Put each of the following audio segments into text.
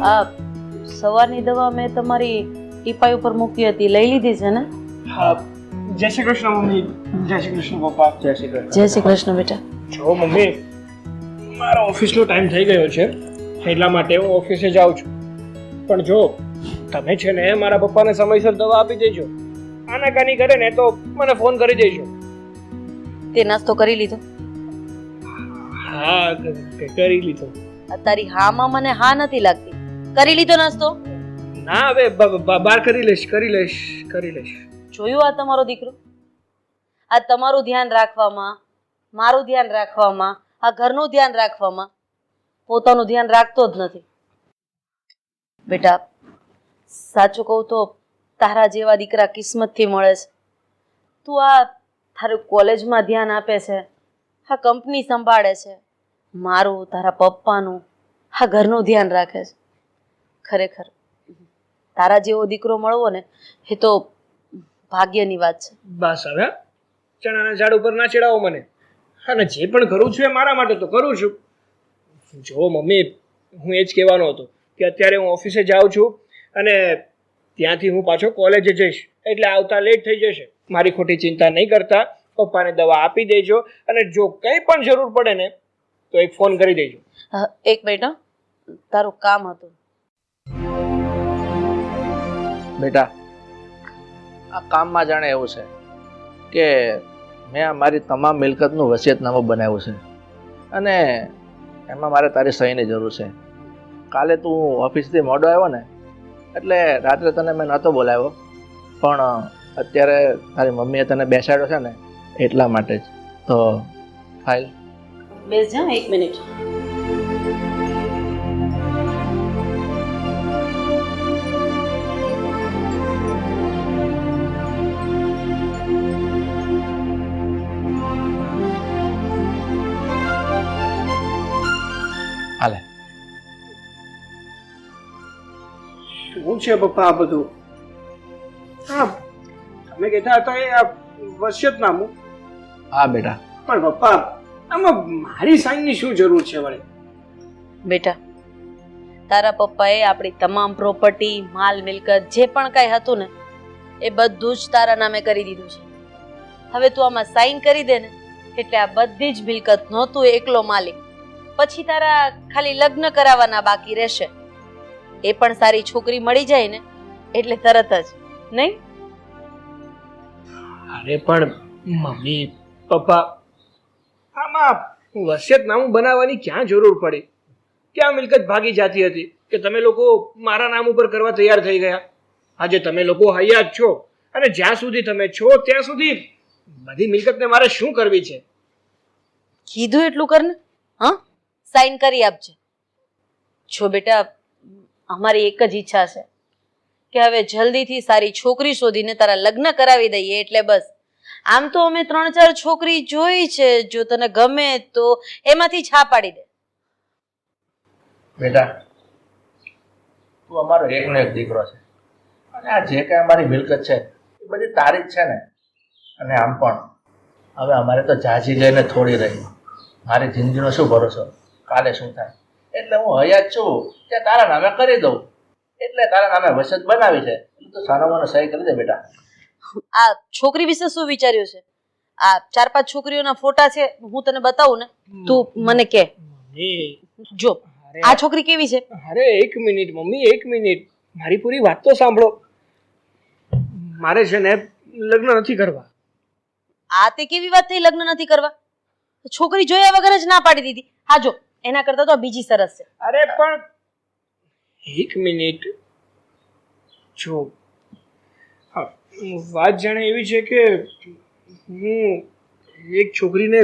આ સવારની દવા મેં તમારી ટીપાઈ ઉપર મૂકી હતી, લઈ લીધી છે ને? હા. જય શ્રી કૃષ્ણ મમ્મી. જય શ્રી કૃષ્ણ પપ્પા. જય શ્રી કૃષ્ણ. જય શ્રી કૃષ્ણ બેટા. જો મમ્મી, મારો ઓફિસનો ટાઈમ થઈ ગયો છે, એટલા માટે હું ઓફિસે જાઉં છું. પણ જો તમે છે ને મારા પપ્પાને સમયસર દવા આપી દેજો. આનાકાની કરે ને તો મને ફોન કરી દેજો. તે નાસ્તો કરી લીધો? હા, કરી લીધો. તારી હામાં મને હા નથી લાગતી. કરી લીધો નાસ્તો? ના, હવે બહાર કરી લઈશ. જોયું આ તમારો દીકરો? આ તમારું ધ્યાન રાખવામાં, મારું ધ્યાન રાખવામાં, આ ઘરનું ધ્યાન રાખવામાં પોતાનું ધ્યાન રાખતો જ નથી. બેટા, સાચું કહું તો તારા જેવા દીકરા કિસ્મતથી મળે છે. તું આ તારું કોલેજમાં ધ્યાન આપે છે, આ કંપની સંભાળે છે, મારું, તારા પપ્પાનું, આ ઘરનું ધ્યાન રાખે છે. ખરેખર તારા જેવો દીકરો મળવો ને એ તો ભાગ્યની વાત છે. બસ હવે ચણાના ઝાડ ઉપર ના ચડાવો મને. અને જે પણ કરું છું એ મારા માટે તો કરું છું. જો મમ્મી, હું એ જ કહેવાનો હતો કે અત્યારે હું ઓફિસે જાઉં છું અને ત્યાંથી હું પાછો કોલેજે જઈશ, એટલે આવતા લેટ થઈ જશે. મારી ખોટી ચિંતા નહીં કરતા. પપ્પાને દવા આપી દેજો અને જો કંઈ પણ જરૂર પડે ને તો એક ફોન કરી દેજો. એક મિનિટ, તારું કામ હતું. બેટા, આ કામમાં જાણે એવું છે કે મેં આ મારી તમામ મિલકતનું વસિયતનામું બનાવ્યું છે અને એમાં મારે તારી સહીની જરૂર છે. કાલે તું ઓફિસથી મોડો આવ્યો ને એટલે રાત્રે તને મેં નહોતો બોલાવ્યો, પણ અત્યારે તારી મમ્મીએ તને બેસાડ્યો છે ને એટલા માટે જ. તો ફાઇલ બેસ જા, એક મિનિટ. હાલે. શું છે પપ્પા આ બધું? હા, તમે કહેતા હતા એ આ વસિયતનામું. હા બેટા. પણ પપ્પા, આમાં મારી સાઈનની શું જરૂર છે વળી? બેટા, તારા પપ્પાએ આપણી તમામ પ્રોપર્ટી, માલ મિલકત જે પણ કાંઈ હતું ને એ બધું જ તારા નામે કરી દીધું છે. હવે તું આમાં સાઈન કરી દે ને એટલે આ બધી જ મિલકતનો તું એકલો માલિક. પછી તારા ખાલી લગ્ન કરાવવાના બાકી રહેશે. એ પણ સારી છોકરી મળી જાય ને એટલે તરત જ, નહીં? અરે પણ મમ્મી, પપ્પા, આમાં વસિયતનામું બનાવવાની ક્યાં જરૂર પડી? ક્યાં મિલકત ભાગી જાતી હતી કે તમે લોકો મારા નામ ઉપર કરવા તૈયાર થઈ ગયા? આજે તમે લોકો હયાત છો અને જ્યાં સુધી તમે છો ત્યાં સુધી બધી મિલકતને મારે શું કરવી છે? કીધું એટલું કર ને. હા, સાઈન કરી આપજે. જો બેટા, અમારી એક જ ઈચ્છા છે કે હવે જલ્દીથી સારી છોકરી શોધીને તારા લગ્ન કરાવી દઈએ એટલે બસ. આમ તો અમે 3-4 છોકરી જોઈ છે, જો તને ગમે તો એમાંથી છા પાડી દે. બેટા, તું અમારો એકનો એક દીકરો છે અને આ જે કાંઈ અમારી મિલકત છે એ બધી તારી જ છે ને. અને આમ પણ હવે અમારે તો જાજી લઈને થોડી રહી. મારી જિંદગીનો શું ભરોસો, કાલે શું થાય? એટલે હું હયાત છું કે તારા નામે કરી દઉં. એટલે તારા નામે વસિયત બનાવી છે એટલે તું સારામાં સહી કરી દે બેટા. આ છોકરી વિશે શું વિચાર્યું છે? આ 4-5 છોકરીઓના ફોટા છે, હું તને બતાવું ને, તું મને કે. જો આ છોકરી કેવી છે? અરે એક મિનિટ મમ્મી, એક મિનિટ, મારી પૂરી વાત તો સાંભળો. મારે છે ને લગ્ન નથી કરવા. આ તે કેવી વાત થઈ, લગ્ન નથી કરવા? છોકરી જોયા વગર જ ના પાડી દીધી. હા જો, એના કરતા તો બીજી સરસ છે. અરે પણ એક મિનિટ, જો વાત જાણે એવી છે કે હું એક છોકરીને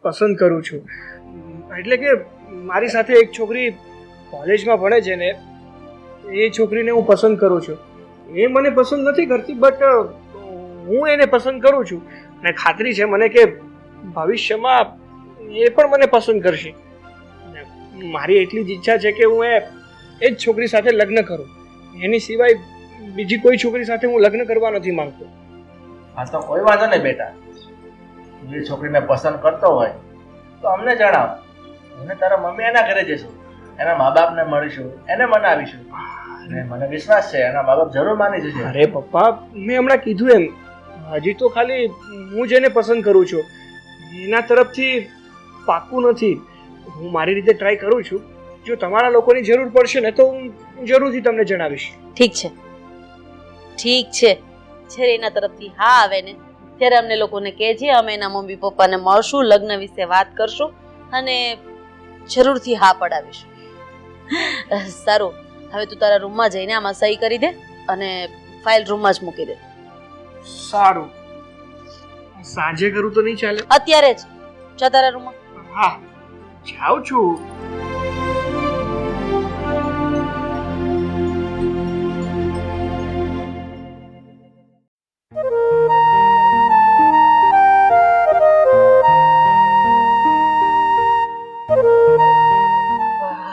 પસંદ કરું છું. એટલે કે મારી સાથે એક છોકરી કોલેજમાં ભણે છે ને એ છોકરીને હું પસંદ કરું છું. એ મને પસંદ નથી કરતી, બટ હું એને પસંદ કરું છું અને ખાતરી છે મને કે ભવિષ્યમાં એ પણ મને પસંદ કરશે. મારી એટલી જ ઈચ્છા છે કે હું એ જ છોકરી સાથે લગ્ન કરું. એની સિવાય બીજી કોઈ છોકરી સાથે હું લગ્ન કરવા નથી માંગતો. હા તો કોઈ વાંધો નહીં બેટા, જે છોકરીને પસંદ કરતો હોય તો અમને જણાવ. અને તારા મમ્મી એના ઘરે જઈશું. એના મા બાપને મળીશું, એને મનાવીશું અને મને વિશ્વાસ છે એના મા બાપ જરૂર માની જશે. અરે પપ્પા, મેં હમણાં કીધું એમ, હજી તો ખાલી હું જેને પસંદ કરું છું એના તરફથી પાક્કું નથી. હું મારી રીતે ટ્રાય કરું છું. જો તમારા લોકોની જરૂર પડશે ને તો હું જરૂરથી તમને જણાવીશ. ઠીક છે, ઠીક છે. જ્યારે એના તરફથી હા આવે ને ત્યારે અમને લોકોને કહેજે, અમે એના મમ્મી પપ્પાને મળશું, લગ્ન વિશે વાત કરશું અને જરૂરથી હા પડાવીશું. સારું, હવે તું તારા રૂમમાં જઈને આમાં સહી કરી દે અને ફાઇલ રૂમમાં જ મૂકી દે. સારું, સાંજે કરું તો નહીં ચાલે? અત્યારે જ જા તારા રૂમમાં. હા, જાઉં છું.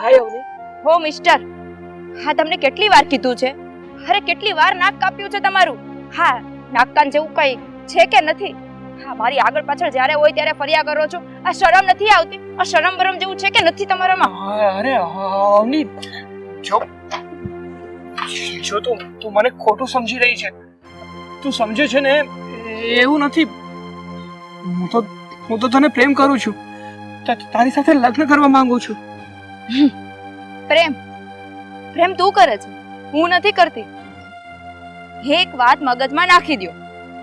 હાય અવની, હો મિસ્ટર, હા તમને કેટલી વાર કીધું છે? અરે કેટલી વાર નાક કાપ્યું છે તમારું? હા, નાક કાન જેવું કઈ છે કે નથી? હા, મારી આગળ પાછળ જ્યારે હોય ત્યારે ફર્યા કરો છો. આ શરમ નથી આવતી? આ શરમ બરમ જેવું છે કે નથી તમારામાં? અરે અવની, જો તું મને ખોટું સમજી રહી છે. તું સમજે છે ને એવું નથી. હું તો તને પ્રેમ કરું છું. તારી સાથે લગ્ન કરવા માંગુ છું. પ્રેમ પ્રેમ તું કરે છે, હું નથી કરતી. એક વાત મગજમાં નાખી દો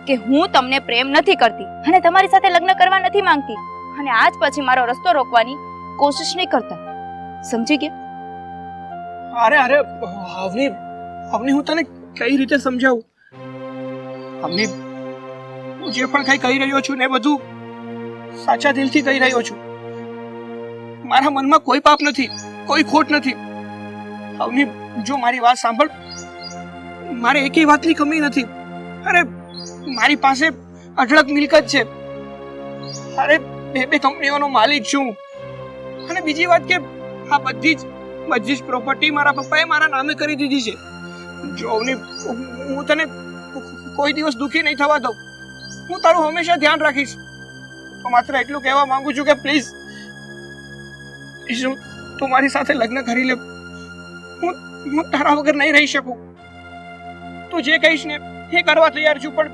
કે હું તમને પ્રેમ નથી કરતી અને તમારી સાથે લગ્ન કરવા નથી માંગતી, અને આજ પછી મારો રસ્તો રોકવાની કોશિશ નહીં કરતા. સમજી ગયા? અરે અવની, હું તને કઈ રીતે સમજાવું? અવની, હું જે પણ કઈ કહી રહ્યો છું ને બધું સાચા દિલથી કહી રહ્યો છું. મારા મનમાં કોઈ પાપ નથી, કોઈ ખોટ નથી. અવની, જો મારી વાત સાંભળ. મારે એકેય વાતની કમી નથી. અરે મારી પાસે અઢળક મિલકત છે. અરે બે કંપનીઓનો માલિક છું. અને બીજી વાત કે આ બધી જ પ્રોપર્ટી મારા પપ્પાએ મારા નામે કરી દીધી છે. જો અવની, હું તને કોઈ દિવસ દુઃખી નહીં થવા દઉં. હું તારું હંમેશા ધ્યાન રાખીશ. તો માત્ર એટલું કહેવા માંગુ છું કે પ્લીઝ તું મારી સાથે લગ્ન કરી લે. હું તારા વગર નહીં રહી શકું. તું જે કહીશ ને એ કરવા તૈયાર છું, પણ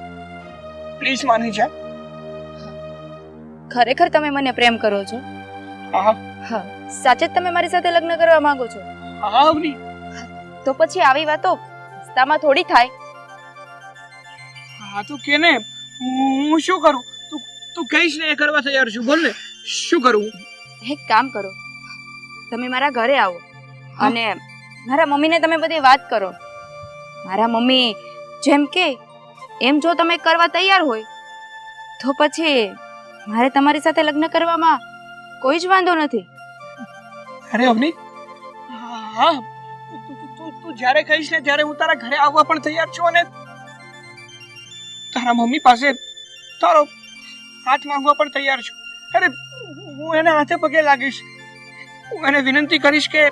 પ્લીઝ માની જા. ખરેખર તમે મને પ્રેમ કરો છો? હા હા, સાચે જ તમે મારી સાથે લગ્ન કરવા માંગો છો? હા અવની. તો પછી આવી વાતો રસ્તામાં થોડી થાય. હા તો કે ને, હું શું કરું? તું કહીશ ને એ કરવા તૈયાર છું. બોલ ને, શું કરું? એક કામ કરો, તમે મારા ઘરે આવો અને મારા મમ્મીને તમે બધી વાત કરો. મારા મમ્મી જેમ કે એમ જો તમે કરવા તૈયાર હોય તો પછી મારે તમારી સાથે લગ્ન કરવામાં કોઈ જ વાંધો નથી. અરે અવની, હા, તું જ્યારે કહીશ ને ત્યારે હું તારા ઘરે આવવા પણ તૈયાર છું અને તારા મમ્મી પાસે તારો હાથ માંગવા પણ તૈયાર છું. અરે હું એને હાથે પગે લાગીશ. હું એને વિનંતી કરીશ કે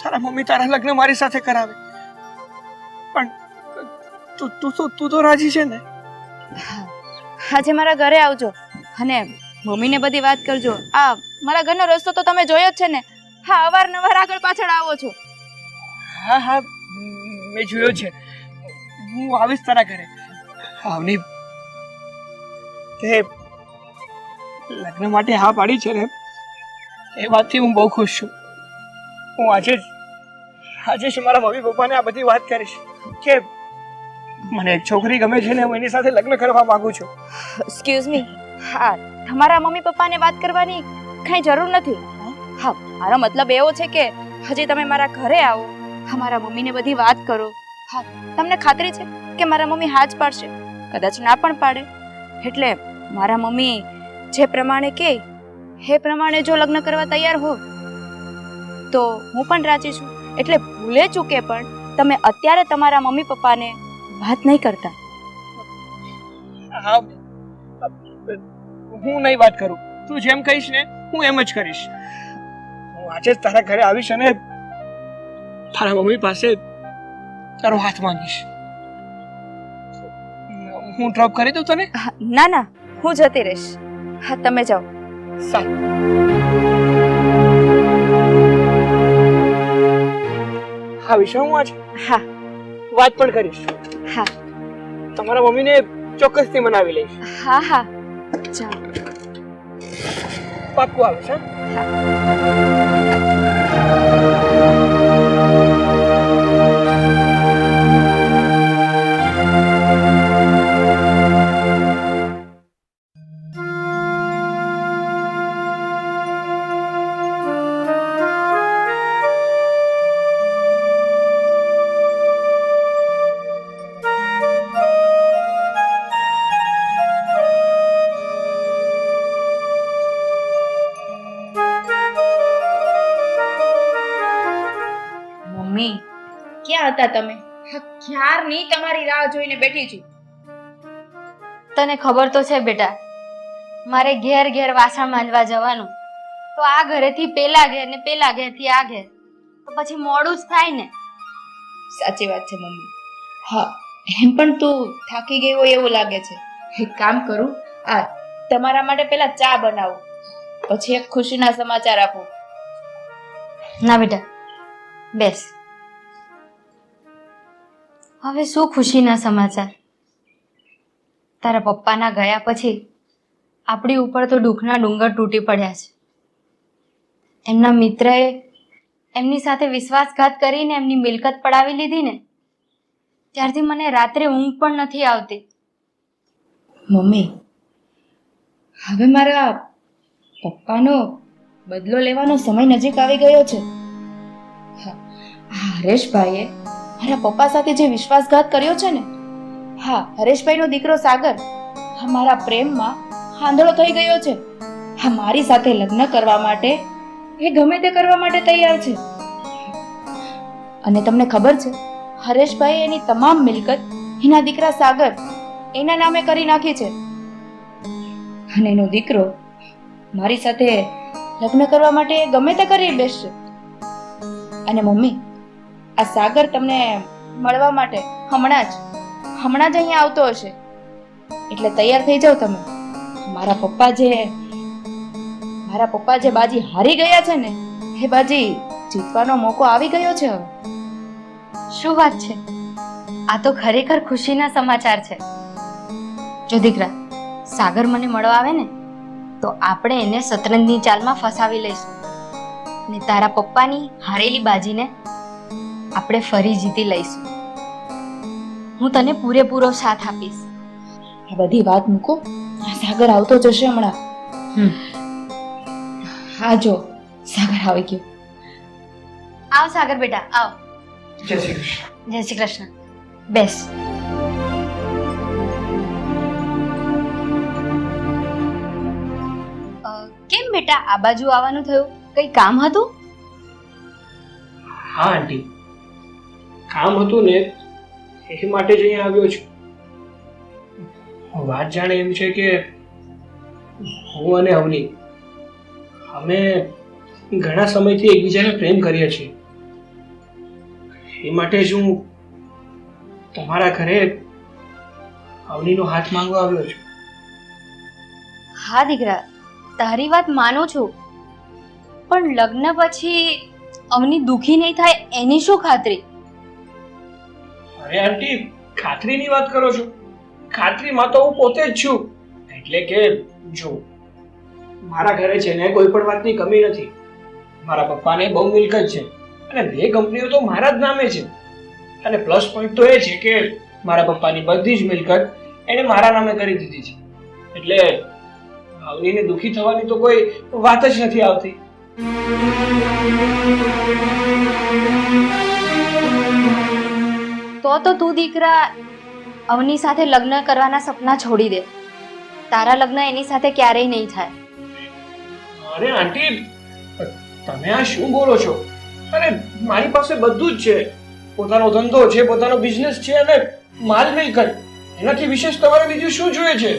તારા મમ્મી તારા લગ્ન મારી સાથે કરાવે. પણ તું તો રાજી છે ને? આજે મારા ઘરે આવજો અને મમ્મીને બધી વાત કરજો. આ મારા ઘરનો રસ્તો તો તમે જોયો જ છે ને? હા, અવારનવાર આગળ પાછળ આવો છો. હા, મેં જોયો છે. હું આવીશ તારા ઘરે. આવની, તે લગ્ન માટે હા પાડી છે ને, એ વાતથી હું બહુ ખુશ છું. હું આજે જ મારા મમ્મી પપ્પાને આ બધી વાત કરીશ કે મને એક છોકરી ગમે છે ને હું એની સાથે લગ્ન કરવા માંગુ છું. એક્સક્યુઝ મી, હા, તમારા મમ્મી પપ્પાને વાત કરવાની કઈ જરૂર નથી. હા, મારો મતલબ એવો છે કે હજી તમે મારા ઘરે આવો, મારા મમ્મીને બધી વાત કરો. હા, તમને ખાતરી છે કે મારા મમ્મી હા જ પાડશે? કદાચ ના પણ પાડે. એટલે મારા મમ્મી જે પ્રમાણે કહે એ પ્રમાણે જો લગ્ન કરવા તૈયાર હો તો હું પણ રાજી છું. એટલે ભૂલે ચૂકે પણ તમે અત્યારે તમારા મમ્મી પપ્પાને વાત નહીં કરતા. હા, હું નહીં વાત કરું. તું જેમ કહીશ ને હું એમ જ કરીશ. હું આજે જ તારા ઘરે આવીશ અને તારા મમ્મી પાસે તારો હાથ માંગીશ. હું ડ્રોપ કરી દઉં તને? ના ના, હું જતી રહીશ. હા, તમે જાઓ. સારું. ખાવીશ હું આજ હા વાત પણ કરીશ. હા તમારા મમ્મીને ચોક્કસથી મનાવી લઈશ. હા હા ચાલો પાક્કું આવીશ. હા મમ્મી ક્યાં હતા તમે? ક્યારની તમારી રાહ જોઈને બેઠી છું. તને ખબર તો છે બેટા, મારે ઘેર ઘેર વાસણ માંજવા જવાનું, તો આ ઘરેથી પેલા ઘેર ને પેલા ઘેરથી આ ઘેર, તો પછી મોડું જ થાય ને. સાચી વાત છે મમ્મી. હા એમ પણ તું થાકી ગઈ હોય એવું લાગે છે. એક કામ કરું, આ તમારા માટે પેલા ચા બનાવું, પછી એક ખુશીના સમાચાર આપું. ના બેટા, બેસ. હવે શું ખુશીના સમાચાર? તારા પપ્પાના ગયા પછી આપણી ઉપર તો દુઃખના ડુંગર તૂટી પડ્યા છે. એમના મિત્રએ એમની સાથે વિશ્વાસઘાત કરીને એમની મિલકત પડાવી લીધી ને, ત્યારથી મને રાત્રે ઊંઘ પણ નથી આવતી. મમ્મી હવે મારા પપ્પાનો બદલો લેવાનો સમય નજીક આવી ગયો છે. હા, હરેશભાઈએ મારા પપ્પા સાથે જે વિશ્વાસઘાત કર્યો છે ને, હા હરેશભાઈનો દીકરો સાગર મારા પ્રેમમાં આંધળો થઈ ગયો છે. હા મારી સાથે લગ્ન કરવા માટે એ ગમે તે કરવા માટે તૈયાર છે. અને તમને ખબર છે, હરેશભાઈ એની તમામ મિલકત એના દીકરા સાગર એના નામે કરી નાખી છે. અને એનો દીકરો મારી સાથે લગ્ન કરવા માટે ગમે તે કરી બેસશે. અને મમ્મી આ સાગર તમને મળવા માટે હમણાં જ અહીંયા આવતો હશે, એટલે તૈયાર થઈ જાઓ તમે. મારા પપ્પા જે બાજી હારી ગયા છે ને, એ બાજી જીતવાનો મોકો આવી ગયો છે હવે. શું વાત છે? આ તો ખરેખર ખુશીના સમાચાર છે. જો દીકરા, સાગર મને મળવા આવે ને, તો આપણે એને શતરંજની ચાલમાં ફસાવી લઈશું ને તારા પપ્પાની હારેલી બાજીને આપણે ફરી જીતી લઈશું. હું તને પૂરેપૂરો સાથ આપીશ. આ બધી વાત મૂકો, આ સાગર આવતો જશે હમણાં. હા જો સાગર આવી ગયો. આવ સાગર બેટા, આવ. જય શ્રી કૃષ્ણ. જય શ્રી કૃષ્ણ. બેસ. કેમ બેટા આ બાજુ આવવાનું થયું? કઈ કામ હતું? હા આંટી, કામ હતું ને એ માટે જ અહીંયા આવ્યો છું. વાત જાણે એમ છે કે હું અને અવની અમે ઘણા સમયથી એકબીજાને પ્રેમ કરીએ છીએ. એ માટે જ હું તમારા ઘરે અવનીનો હાથ માંગવા આવ્યો છું. હા દીકરા, તારી વાત માનું છું, પણ લગ્ન પછી અવની દુખી નહીં થાય એની શું ખાતરી? અરે આંટી, ખાતરીની વાત કરો છો? ખાતરીમાં તો હું પોતે જ છું. એટલે કે જો મારા ઘરે છે ને કોઈ પણ વાતની કમી નથી. મારા પપ્પાને બહુ મિલકત છે અને 2 કંપનીઓ તો મારા જ નામે છે. અને પ્લસ પોઈન્ટ તો એ છે કે મારા પપ્પાની બધી જ મિલકત એને મારા નામે કરી દીધી છે. એટલે અવનીને દુખી થવાની તો કોઈ વાત જ નથી આવતી. તો તું દીકરા અવની સાથે લગ્ન કરવાના સપના છોડી દે. તારા લગ્ન એની સાથે ક્યારેય નહીં થાય. અરે આંટી, તમે આ શું બોલો છો? અરે મારી પાસે બધું જ છે. પોતાનો ધંધો છે, પોતાનો બિઝનેસ છે અને માલ મિલકત. એનાથી વિશેષ તમારે બીજું શું જોઈએ છે?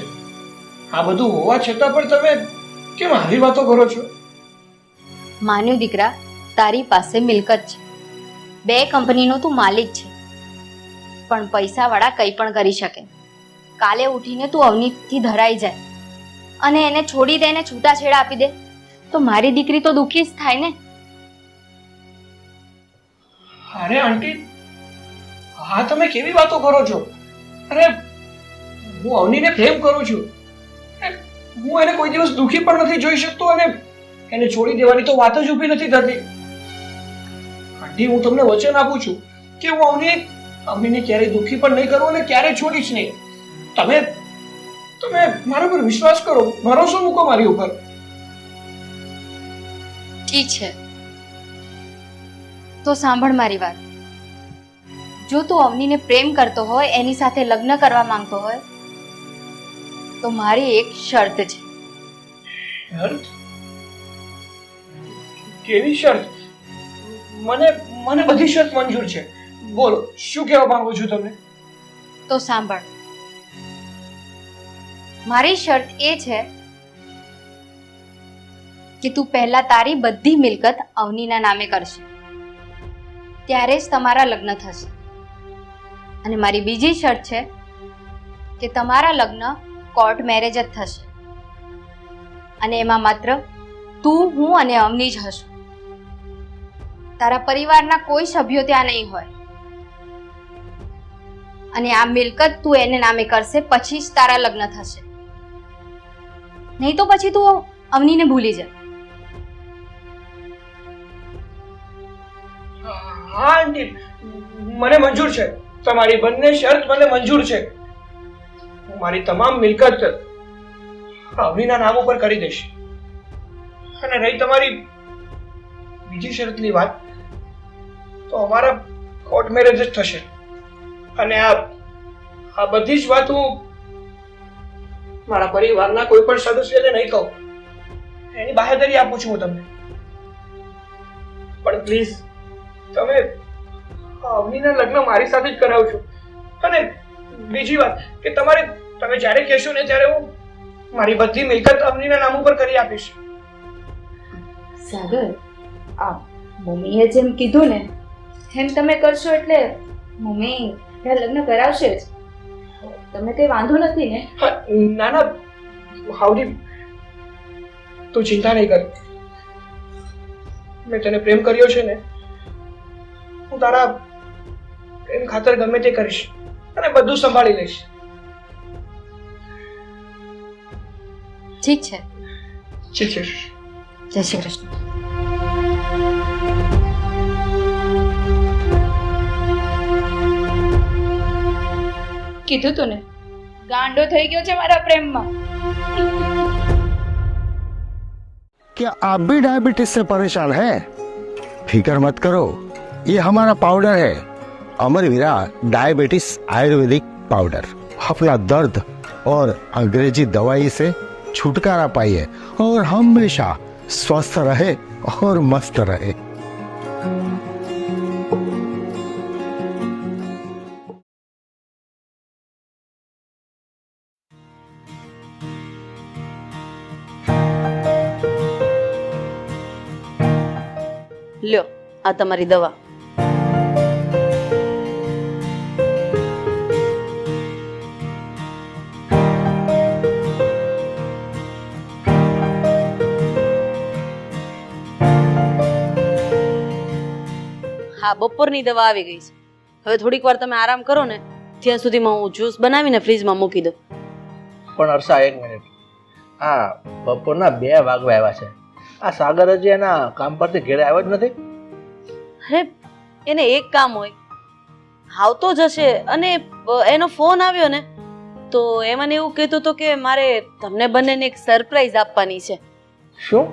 આ બધું હોવા છતાં પણ તમે કેમ આવી વાતો કરો છો? માન્યું દીકરા, તારી પાસે મિલકત છે, 2 કંપનીનો તું માલિક છે, પણ પૈસાવાળા કંઈ પણ કરી શકે. કાલે ઉઠીને તું અવનીથી ધરાઈ જાય અને એને છોડી દે, એને છૂટાછેડા આપી દે, તો મારી દીકરી તો દુઃખી જ થાય ને. અરે આંટી, હા તમે કેવી વાતો કરો છો? અરે હું અવનીને પ્રેમ કરું છું. હું એને કોઈ દિવસ દુખી પણ નથી જોઈ શકતો અને એને છોડી દેવાની તો વાત જ ઊભી નથી થતી. આંટી, હું તમને વચન આપું છું કે હું અવનીને ક્યારેય દુખી પણ નહીં કરું અને ક્યારેય છોડીશ નહીં. તમે મારા પર વિશ્વાસ કરો, ભરોસો મૂકો મારી ઉપર. ઠીક છે, તો સાંભળ મારી વાત. જો તું અવનીને પ્રેમ કરતો હોય, એની સાથે લગ્ન કરવા માંગતો હોય, તો મારી એક શરત છે. શરત? કેવી શરત? મને બધી શરત મંજૂર છે. બોલો, શું કહેવા માંગુ છું તમને? તો સાંભળ, મારી શરત એ છે કે તું પહેલા તારી બધી મિલકત અવનીના નામે કરશે, ત્યારે જ તમારા લગ્ન થશે. અને મારી બીજી શરત છે કે તમારા લગ્ન કોર્ટ મેરેજ જ થશે, અને એમાં માત્ર તું, હું અને અવની જ હશું. તારા પરિવારના કોઈ સભ્યો ત્યાં નહીં હોય. અને આ મિલકત તું એને નામે કરશે, પછી જ તારા લગ્ન થશે. નહીં તો પછી તું અવનીને ભૂલી જા. હા આંટી, મને મંજૂર છે. તમારી બંને શરત મને મંજૂર છે. હું મારી તમામ મિલકત અવનીના નામ ઉપર કરી દઈશ. અને રહી તમારી બીજી શરતની વાત, તો અમારા કોર્ટ મેરેજ જ થશે. અને આ બધી જ વાત હું મારા પરિવારના કોઈ પણ સદસ્યને નહીં કહું. એની બાહેધરી આપું છું હું તમને. પણ પ્લીઝ તમે અવનીના લગ્ન મારી સાથે જ કરાવજો. અને બીજી વાત કે તમે જ્યારે કહેશો ને ત્યારે હું મારી બધી મિલકત અવનીના નામ ઉપર કરી આપીશ. સાગર, આ મમ્મીએ જેમ કીધું ને એમ તમે કરશો એટલે મમ્મી લગ્ન કરાવશે જ. તમને કઈ વાંધો નથી ને? ના ના હાવડી, તું ચિંતા નહીં કર. મેં તને પ્રેમ કર્યો છે ને, હું તારા પ્રેમ ખાતર ગમે તે કરીશ અને બધું સંભાળી લઈશ. ઠીક છે. ઠીક છે. જય શ્રી કૃષ્ણ. કીધું તું ને, ગાંડો થઈ ગયો છે મારા પ્રેમમાં. क्या आप भी डायबिटीज से परेशान हैं? फिक्र मत करो, ये हमारा पाउडर है, अमरवीरा डायबिटीज आयुर्वेदिक पाउडर. अपना दर्द और अंग्रेजी दवाई से छुटकारा पाइए और हमेशा स्वस्थ रहे और मस्त रहे. લ્યો, આ તમારી દવા. હા, બપોરની દવા આવી ગઈ છે. હવે થોડીક વાર તમે આરામ કરો ને, ત્યાં સુધીમાં હું જ્યુસ બનાવીને ફ્રીજમાં મૂકી દઉં. પણ હર્ષા, એક મિનિટ. હા, બપોરના 2 વાગવા આવ્યા છે. આ સાગર હજી એના કામ પરથી ઘેરે આવ્યો જ નથી. અરે એને એક કામ હોય, આવતો જ હશે. અને એનો ફોન આવ્યો ને તો એ મને એવું કહેતો હતો કે મારે તમને બંનેને એક સરપ્રાઈઝ આપવાની છે. શું?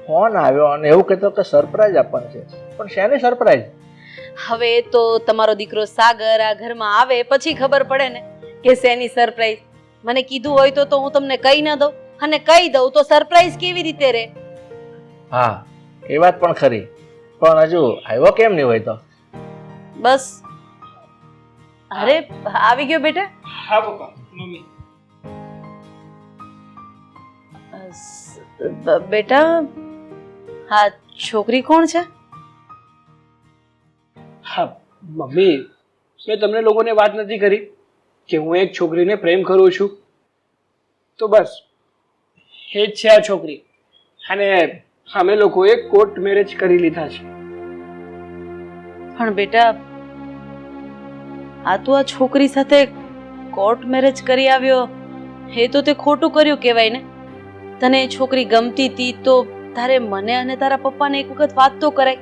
ફોન આવ્યો અને એવું કહેતો કે સરપ્રાઈઝ આપવાની છે? પણ શેની સરપ્રાઈઝ? હવે એ તો તમારો દીકરો સાગર આ ઘરમાં આવે પછી ખબર પડે ને કે શેની સરપ્રાઈઝ. મને કીધું હોય તો હું તમને કહી ન દઉં, અને કહી દઉં તો સરપ્રાઈઝ કેવી રીતે રહે? હા, એ વાત પણ ખરી. પણ હજુ આવ્યો કેમ નહીં હોય તો? બસ. અરે આવી ગયો બેટા. હા પપ્પા, મમ્મી. બેટા, હા છોકરી કોણ છે? હા મમ્મી, મેં તમને લોકોને વાત નથી કરી કે હું એક છોકરીને પ્રેમ કરું છું? તો બસ એ જ છે આ છોકરી. અને અમે લોકોએ કોર્ટ મેરેજ કરી લીધા છે. પણ બેટા આ તું આ છોકરી સાથે કોર્ટ મેરેજ કરી આવ્યો એ તો તે ખોટું કર્યું કહેવાય ને. તને એ છોકરી ગમતી હતી તો તારે મને અને તારા પપ્પાને એક વખત વાત તો કરાય.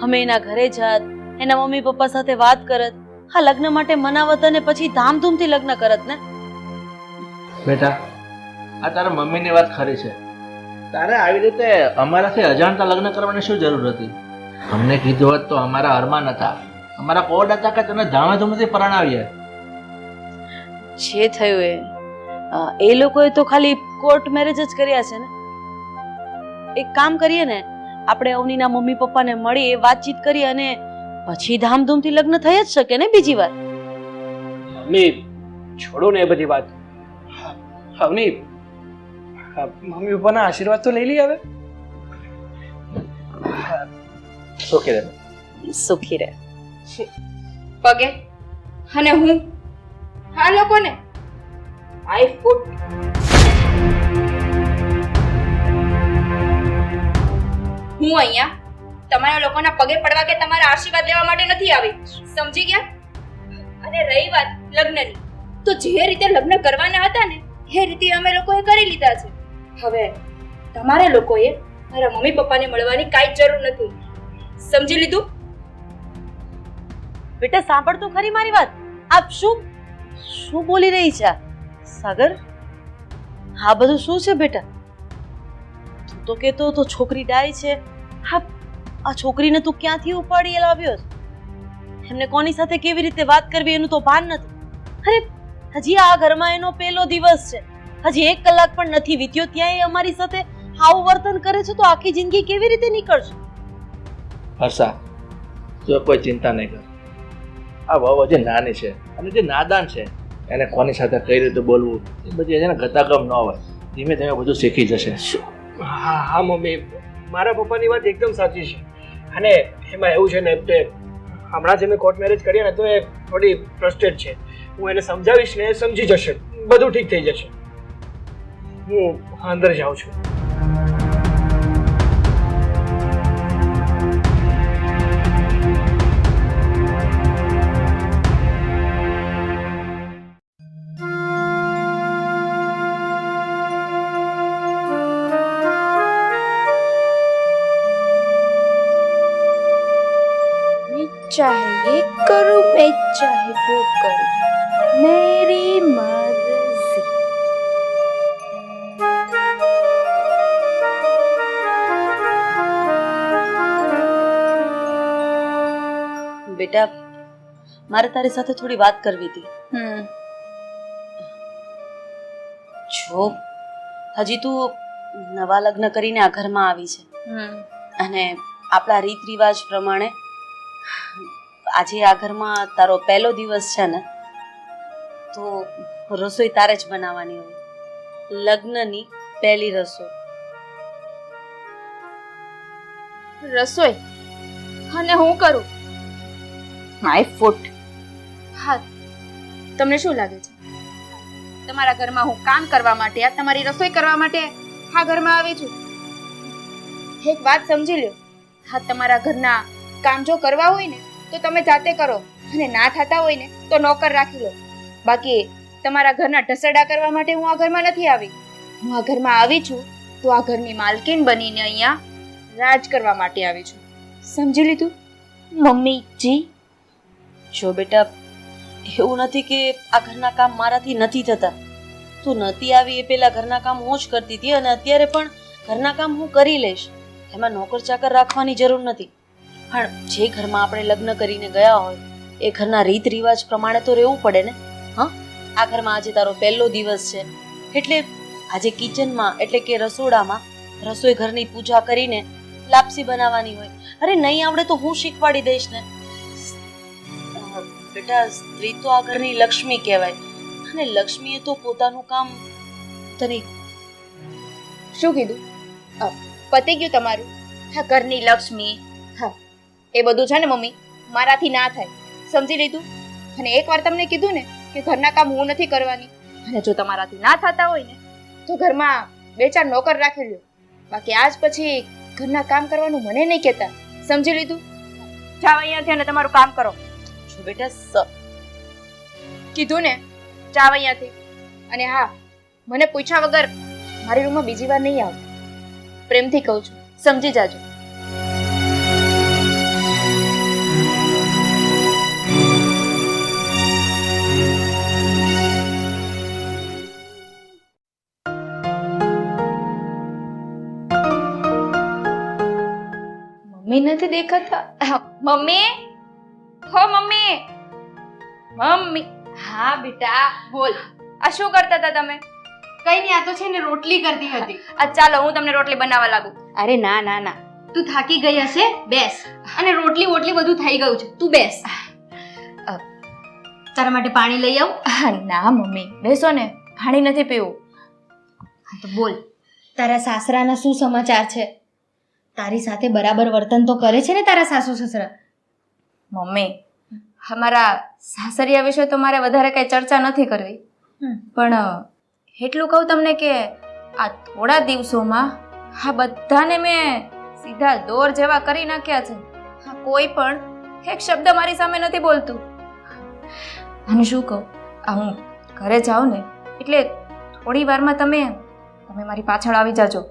અમે એના ઘરે જાત, એના મમ્મી પપ્પા સાથે વાત કરત, હા લગ્ન માટે મનાવત અને પછી ધામધૂમથી લગ્ન કરત ને. બેટા આ તારા મમ્મીની વાત ખરી છે. તારે આવી રીતે અમારાથી અજાણતા લગ્ન કરવાની શું જરૂર હતી? અમને કીધું હોત તો અમારા અરમાન હતા, અમારા કોડ હતા કે તને ધામાધૂમથી પરણાવીએ. જે થયું એ લોકોએ તો ખાલી કોર્ટ મેરેજ જ કર્યા છે ને. એક કામ કરીએ ને, આપણે અવનીના મમ્મી પપ્પાને મળી વાતચીત કરીએ અને પછી ધામધૂમથી લગ્ન થઈ જ શકે ને બીજી વાર. મમ્મી છોડો ને એ બધી વાત. અવની મમ્મી પપ્પાના આશીર્વાદ તો લઈ લઈ હવે. સુખી રહે. સુખી રહે. પગે અને હું આ લોકોને આઈ ફૂટ હું અહીંયા તમારા લોકોના પગે પડવા કે તમારા આશીર્વાદ લેવા માટે નથી આવી, સમજી ગયા? અને રહી વાત લગ્નની, તો જે રીતે લગ્ન કરવાના હતા ને એ રીતે અમે લોકોએ કરી લીધા છે. હવે તમારે લોકોએ મારા મમ્મી પપ્પાને મળવાની કાંઈ જરૂર નથી, સમજી લીધું? બેટા સાંભળ તો ખરી મારી વાત. આપ શું બોલી રહી છે સાગર? હા બધું શું છે બેટા? તું તો કહેતો તો છોકરી ડાય છે. હા આ છોકરીને તું ક્યાંથી ઉપાડી લાવ્યો છે? એમને કોની સાથે કેવી રીતે વાત કરવી એનું તો ભાન નથી. અરે હજી આ ઘરમાં એનો પહેલો દિવસ છે, હજી 1 કલાક પણ નથી વીત્યો ત્યાં એ અમારી સાથે આવું વર્તન કરે છે તો આખી જિંદગી કેવી રીતે નીકળશે? હર્ષા જો કોઈ ચિંતા નહીં કર. આ વહુ હજી નાની છે અને જે નાદાન છે એને કોની સાથે કઈ રીતે બોલવું એ બધી એને ગતાગમ ન હોય. ધીમે ધીમે બધું શીખી જશે. હા હા મમ્મી, મારા પપ્પાની વાત એકદમ સાચી છે. અને એમાં એવું છે ને કે હમણાં જે મેં કોર્ટ મેરેજ કર્યા ને તો એ થોડી ફ્રસ્ટ્રેટ છે. હું એને સમજાવીશ ને એ સમજી જશે, બધું ઠીક થઈ જશે. હું અંદર જાઉં છું. चाहे ये करूं मैं चाहे वो करूं, मेरी मर्जी. બેટા મારે તારી સાથે થોડી વાત કરવી હતી. જો હજી તું નવા લગ્ન કરીને આ ઘરમાં આવી છે અને આપણા રીત રિવાજ પ્રમાણે આજે આ ઘરમાં તારો પહેલો દિવસ છે ને, તો રસોઈ તારે જ બનાવવાની હોય. લગ્નની પહેલી રસોઈ. રસોઈ અને હું કરું? My foot. હા, તમને શું લાગે છે તમારા ઘરમાં હું કામ કરવા માટે, આ તમારી રસોઈ કરવા માટે આ ઘરમાં આવી છું? એક વાત સમજી લો, હા તમારા ઘરના કામ જો કરવા હોય ને તો તમે જાતે કરો અને ના થતા હોય ને તો નોકર રાખી લો. બાકી તમારા ઘરના ઢસડા કરવા માટે હું આ ઘરમાં નથી આવી. હું આ ઘરમાં આવી છું તો આ ઘરની માલકીન બનીને અહીંયા રાજ કરવા માટે આવી છું, સમજી લીધું મમ્મીજી? જો બેટા એવું નથી કે આ ઘરના કામ મારાથી નથી થતા. તું નથી આવી એ પહેલા ઘરના કામ હું જ કરતી હતી અને અત્યારે પણ ઘરના કામ હું કરી લઈશ. એમાં નોકર ચાકર રાખવાની જરૂર નથી. પણ જે ઘરમાં આપણે લગ્ન કરીને ગયા હોય એ ઘરના રીત રિવાજ પ્રમાણે તો રહેવું પડે ને. હા આ ઘરમાં આજે તારો પહેલો દિવસ છે એટલે આજે કિચનમાં એટલે કે રસોડામાં રસોઈ ઘરની પૂજા કરીને લાપસી બનાવવાની હોય. અરે નહીં આવડે તો હું શીખવાડી દઈશ ને. બેટા સ્ત્રી તો આ ઘરની લક્ષ્મી કહેવાય અને લક્ષ્મીએ તો પોતાનું કામ તને. શું કીધું? પતી ગયું તમારું? હા ઘરની લક્ષ્મી. હા એ બધું છે ને મમ્મી મારાથી ના થાય, સમજી લીધું? અને એકવાર તમને કીધું ને કે ઘરના કામ હું નથી કરવાની, અને જો તમારાથી ના થતા હોય ને તો ઘરમાં 2-4 નોકર રાખી લ્યો. બાકી આજ પછી ઘરના કામ કરવાનું મને નહીં કહેતા, સમજી લીધું? જાઓ અહીંયાથી અને તમારું કામ કરો. જો બેટા કીધું ને, જાઓ અહીંયાથી. અને હા, મને પૂછ્યા વગર મારી રૂમમાં બીજી વાર નહીં આવ. પ્રેમથી કહું છું, સમજી જાજો. મમ્મી નથી દેખાતા. મમ્મી, હો મમ્મી, મમ્મી. હા બેટા બોલ. આ શું કરતા હતા તમે? કઈ નહીં, આ તો છે ને રોટલી કરતી હતી. આ ચાલો હું તમને રોટલી બનાવવા લાગુ. અરે ના ના ના, તું થાકી ગઈ હશે, બેસ. અને રોટલી વોટલી બધું થઈ ગયું છે, તું બેસ. તારા માટે પાણી લઈ આવું? ના મમ્મી, બેસો ને, પાણી નથી પીવું. હા તો બોલ, તારા સાસરાના શું સમાચાર છે? તારી સાથે બરાબર વર્તન તો કરે છે ને તારા સાસુ સસરા? મમ્મી, અમારા સાસરિયા વિશે તો મારે વધારે કઈ ચર્ચા નથી કરવી, પણ એટલું કહું તમને કે આ થોડા દિવસોમાં આ બધાને મેં સીધા દોર જેવા કરી નાખ્યા છે. કોઈ પણ એક શબ્દ મારી સામે નથી બોલતું. અને શું કહું, આ હું ઘરે જાઉં ને એટલે થોડી વારમાં તમે મારી પાછળ આવી જાજો,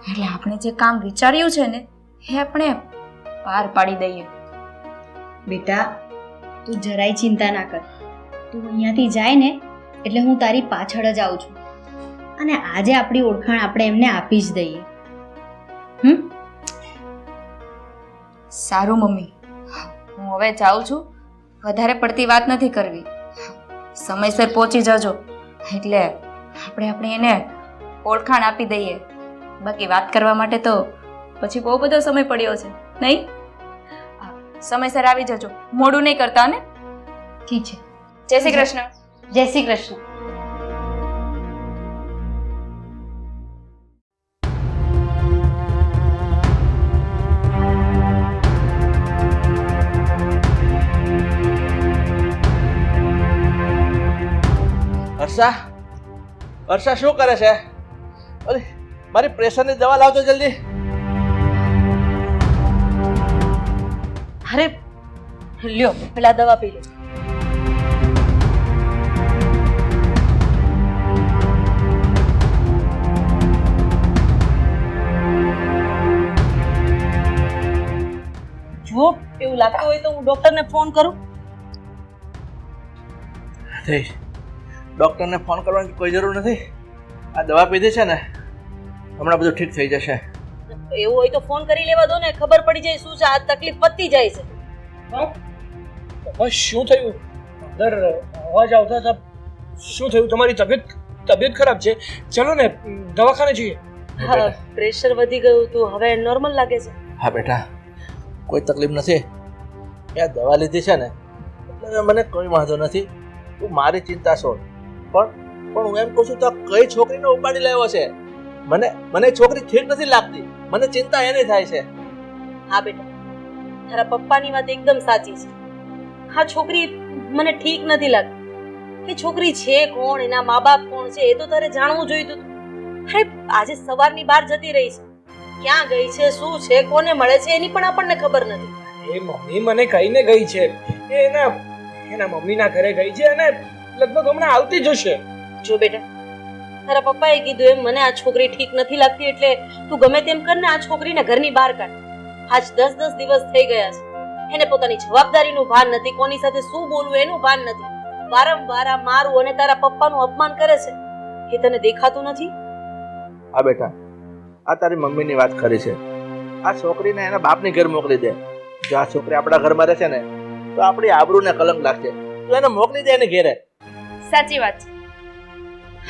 એટલે આપણે જે કામ વિચાર્યું છે ને એ આપણે પાર પાડી દઈએ. બેટા તું જરાય ચિંતા ના કર. તું અહીંયાથી જાય ને એટલે હું તારી પાછળ જ આવું છું. અને આજે આપણી ઓળખાણ આપણે એમને આપી જ દઈએ. સારું મમ્મી, હું હવે જાઉં છું. વધારે પડતી વાત નથી કરવી. સમયસર પહોંચી જજો એટલે આપણે આપણી એને ઓળખાણ આપી દઈએ. બાકી વાત કરવા માટે તો પછી બહુ બધો સમય પડ્યો છે, નહીં? સમયસર આવી જજો, મોડું નહીં કરતા ને? ઠીક છે. જય શ્રી કૃષ્ણ. જય શ્રી કૃષ્ણ. વર્ષા શું કરે છે? ઓલી મારી પ્રેશરની દવા લાવજો જલ્દી. અરે લ્યો પેલા દવા પી લો. જુઓ, એવું લાગતું હોય તો હું ડોક્ટરને ફોન કરું. ડોક્ટરને ફોન કરવાની કોઈ જરૂર નથી. આ દવા પીધી છે ને, હમણાં બધું ઠીક થઈ જશે. એવું હોય તો ફોન કરી લેવા દો ને, ખબર પડી જાય શું છે. આ તકલીફ પતી જાય છે. બસ શું થયું? અંદર અવાજ આવતા હતા. શું થયું? તમારી તબિયત ખરાબ છે? ચલો ને દવાખાને જઈએ. હા, પ્રેશર વધી ગયું હતું, હવે નોર્મલ લાગે છે. હા બેટા, કોઈ તકલીફ નથી. આ દવા લીધી છે ને એટલે મને કોઈ વાંધો નથી. તું મારી ચિંતા છોડ. પણ હું એમ કહું છું તો કઈ છોકરીને ઉપાડી લાવ્યો છે? મને છોકરી ઠીક નથી લાગતી. મને ચિંતા એની થાય છે. હા બેટા, તારા પપ્પાની વાત એકદમ સાચી છે. આ છોકરી મને ઠીક નથી લાગતી. એ છોકરી છે કોણ, એના મા બાપ કોણ છે એ તો તારે જાણવું જોઈતું હતું. અરે આજે સવારની બહાર જતી રહી છે, ક્યાં ગઈ છે, શું છે, કોને મળે છે એની પણ આપણને ખબર નથી. એ મમ્મી મને કહીને ગઈ છે એ એના મમ્મીના ઘરે ગઈ છે અને લગભગ હમણાં આવતી જ હશે. જો બેટા, તારા પપ્પાએ કીધું એમ મને આ છોકરી ઠીક નથી લાગતી એટલે તું ગમે તેમ કરને આ છોકરીને ઘરની બહાર કાઢ. આજ 10 દિવસ થઈ ગયા છે. એને પોતાની જવાબદારીનું ભાન નથી, કોની સાથે શું બોલવું એનું ભાન નથી. વારંવાર આ મારું અને તારા પપ્પાનું અપમાન કરે છે. એ તને દેખાતું નથી? હા બેટા, આ તારી મમ્મીની વાત ખરી છે. આ છોકરીને એના બાપની ઘર મોકલી દે. જો આ છોકરી આપણા ઘરમાં રહે છે ને તો આપણી આબરૂને કલંક લાગશે. તું એને મોકલી દે એને ઘેરે. સાચી વાત છે.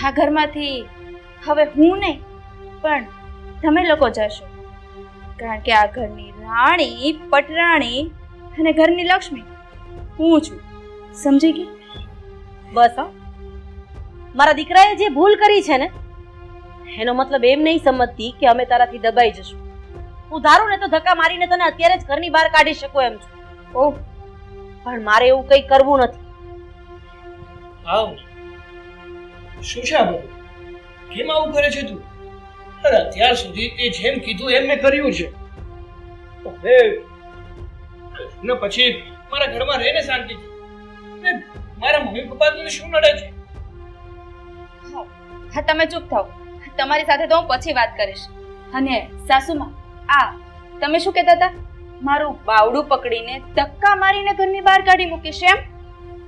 આ ઘરમાંથી હવે હું નહીં પણ તમે લોકો જશો, કારણ કે આ ઘરની રાણી, પટરાણી અને ઘરની લક્ષ્મી હું છું. સમજી ગઈ? બસ હા, મારા દીકરાએ જે ભૂલ કરી છે ને એનો મતલબ એમ નહીં સમજતી કે અમે તારાથી દબાઈ જશું. હું ધારું ને તો ધક્કા મારીને તને અત્યારે જ ઘરની બહાર કાઢી શકું એમ છું. ઓહ, પણ મારે એવું કંઈ કરવું નથી. આવ શું છે આ બધું? કેમ આવું કરે છે તું? અરે અત્યાર સુધી તે જેમ કીધું એમ મેં કર્યું છે. હવે ને પછી મારા ઘરમાં રહીને શાંતિ ને મારા મમ્મી પપ્પાને શું નડે છે? હા તમે ચૂપ થાઓ. તમારી સાથે તો હું પછી વાત કરીશ. અને સાસુમાં આ તમે શું કહેતા હતા? મારું બાવડું પકડીને ધક્કા મારીને ઘરની બહાર કાઢી મૂકીશ એમ?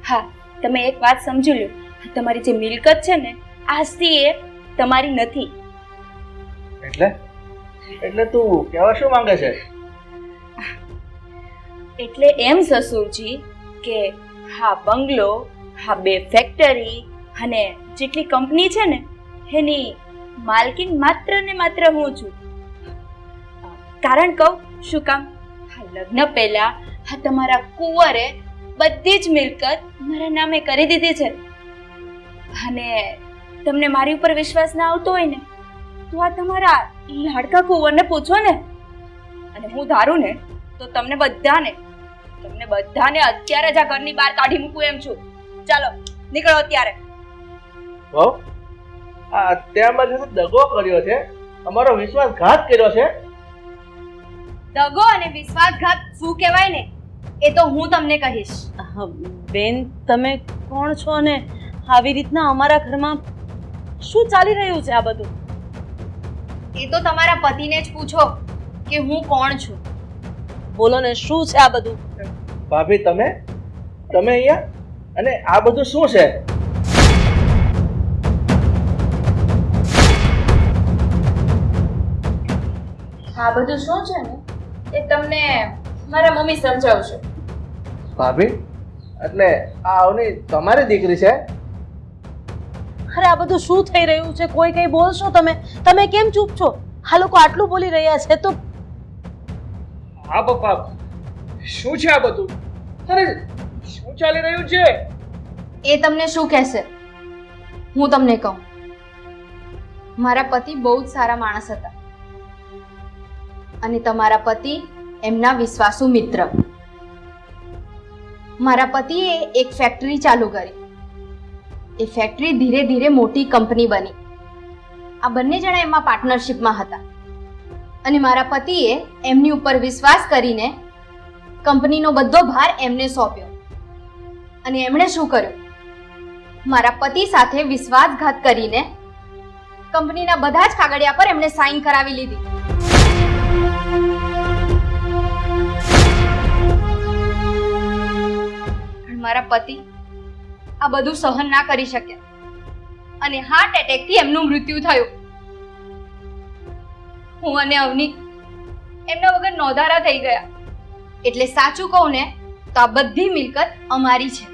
હા, તમે એક વાત સમજી લો, તમારી જે મિલકત છે ને આજથી એ તમારી નથી. એટલે તું કહેવા શું માંગે છે? એટલે એમ સસુરજી કે હા બંગલો, હા 2 ફેક્ટરી અને જેટલી કંપની છે ને એની માલકીન માત્ર ને માત્ર હું છું. કારણ કહું શું કામ? લગ્ન પહેલા તમારા કુંવરે બધી જ મિલકત મારા નામે કરી દીધી છે. અને તમને મારી ઉપર વિશ્વાસ ના આવતો હોય ને તો આ તમારા લાડકા કુંવરને પૂછો ને. અને હું ધારું ને તો તમને બધાને અત્યારે જ આ ઘરની બહાર કાઢી મૂકું એમ છું. ચાલો નીકળો અત્યારે. વહુ, આ તે અમારી સાથે દગો કર્યો છે, અમારો વિશ્વાસઘાત કર્યો છે. દગો અને વિશ્વાસઘાત શું કહેવાય ને એ તો હું તમને કહીશ. બેન, તમે કોણ છો અને આવી રીતના અમારા ઘરમાં શું ચાલી રહ્યું છે આ બધું? એ તો તમારા પતિને જ પૂછો કે હું કોણ છું. બોલો ને, શું છે આ બધું? ભાભી, તમે અહીંયા અને આ બધું શું છે? આ બધું શું છે ને એ તમને મારા મમ્મી સમજાવશે. ભાભી, એટલે આ અવની તમારી દીકરી છે? અરે આ બધું શું થઈ રહ્યું છે? કોઈ કઈ બોલશો તમે? તમે કેમ ચૂપ છો? આ લોકો આટલું બોલી રહ્યા છે તો હા પપ્પા, શું છે આ બધું? અરે શું ચાલી રહ્યું છે? એ તમને શું કહેશે હું તમને કહું. મારા પતિ બહુ જ સારા માણસ હતા અને તમારા પતિ એમના વિશ્વાસુ મિત્ર. મારા પતિએ એક ફેક્ટરી ચાલુ કરી. એ ફેક્ટરી ધીરે ધીરે મોટી કંપની બની. આ બંને જણા એમાં પાર્ટનરશિપમાં હતા અને મારા પતિએ એમની ઉપર વિશ્વાસ કરીને કંપનીનો બધો ભાર એમને સોંપ્યો. અને એમણે શું કર્યું? મારા પતિ સાથે વિશ્વાસઘાત કરીને કંપનીના બધા જ કાગળિયા પર એમણે સાઈન કરાવી લીધી. મારા પતિ આ બધું સહન ના કરી શક્યા અને હાર્ટ એટેકથી એમનું મૃત્યુ થયું. હું અને અવની એમના વગર નોંધારા થઈ ગયા. એટલે સાચું કહું ને તો આ બધી મિલકત અમારી છે.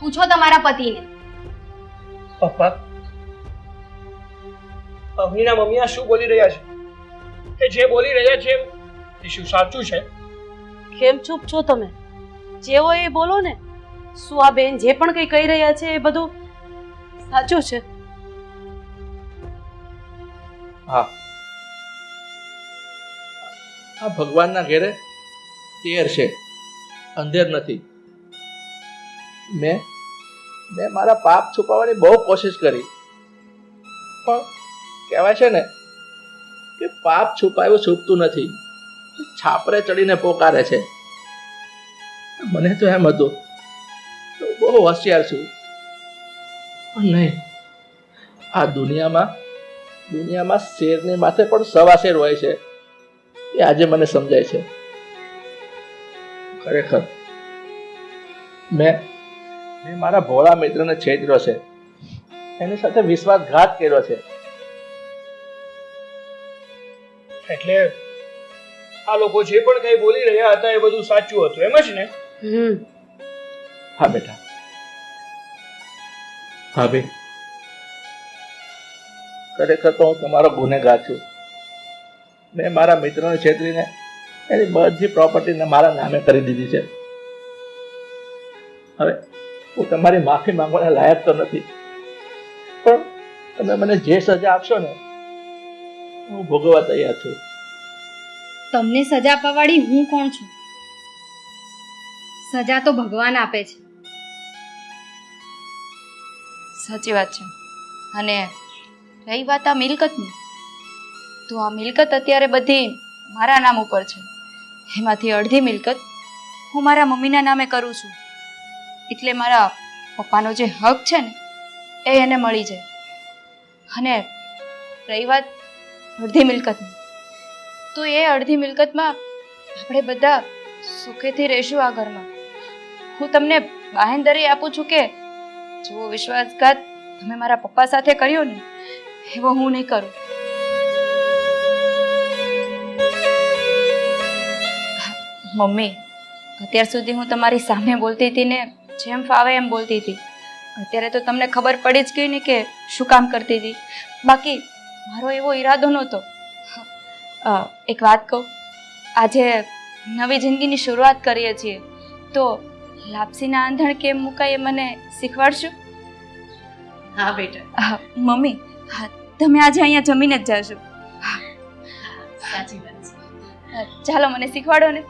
પૂછો તમારા પતિને. પપ્પા, અવનીના મમ્મી આ શું બોલી રહ્યા છે? એ જે બોલી રહ્યા છે એ શું સાચું છે? કેમ ચૂપ છો તમે? જે હોય એ બોલો ને. શું આ બેન જે પણ કંઈ કહી રહ્યા છે એ બધું સાચું છે? હા, આ ભગવાનના ઘેરે તેર છે, અંધેર નથી. મેં મારા પાપ છુપાવવાની બહુ કોશિશ કરી, પણ કહેવાય છે ને કે પાપ છુપાયું છૂપતું નથી, છાપરે ચડીને પોકારે છે. મને તો એમ હતું તો બહુ હોશિયાર છું, પણ નહીં. આ દુનિયામાં શેરની માથે પણ સવા શેર હોય છે, એ આજે મને સમજાય છે. ખરેખર મેં મારા ભોળા મિત્રને છેતર્યો છે, એની સાથે વિશ્વાસઘાત કર્યો છે. એટલે આ લોકો જે પણ કઈ બોલી રહ્યા હતા એ બધું સાચું હતું, એમ જ ને? હા બેટા. ભાભી, ખરેખર તો હું તમારો ગુનેગાર છું. મેં મારા મિત્રને છેતરીને એની બધી પ્રોપર્ટીને મારા નામે કરી દીધી છે. હવે હું તમારી માફી માંગવાના લાયક તો નથી, પણ તમે મને જે સજા આપશો ને હું ભોગવવા તૈયાર છું. તમને સજા આપવાવાળી હું કોણ છું? સજા તો ભગવાન આપે છે. સાચી વાત છે. અને રહી વાત આ મિલકતની, તો આ મિલકત અત્યારે બધી મારા નામ ઉપર છે. એમાંથી અડધી મિલકત હું મારા મમ્મીના નામે કરું છું, એટલે મારા પપ્પાનો જે હક છે ને એ એને મળી જાય. અને રહી વાત અડધી મિલકતની, તો એ અડધી મિલકતમાં આપણે બધા સુખેથી રહીશું આ ઘરમાં. હું તમને બાહેંધરી આપું છું કે જેવો વિશ્વાસઘાત તમે મારા પપ્પા સાથે કર્યો ને એવો હું નહીં કરું. મમ્મી, અત્યાર સુધી હું તમારી સામે બોલતી હતી ને જેમ ફાવે એમ બોલતી હતી. અત્યારે તો તમને ખબર પડી જ ગઈ ને કે શું કામ કરતી હતી. બાકી મારો એવો ઈરાદો નહોતો. એક વાત કહું, આજે નવી જિંદગીની શરૂઆત કરીએ છીએ તો લાપસીના આંધણ કેમ મુકાય એ મને શીખવાડશો? હા બેટા, મમ્મી, હા, તમે આજે અહીંયા જમીને જ જાશો. સાચી વાત છે. ચાલો મને શીખવાડો ને.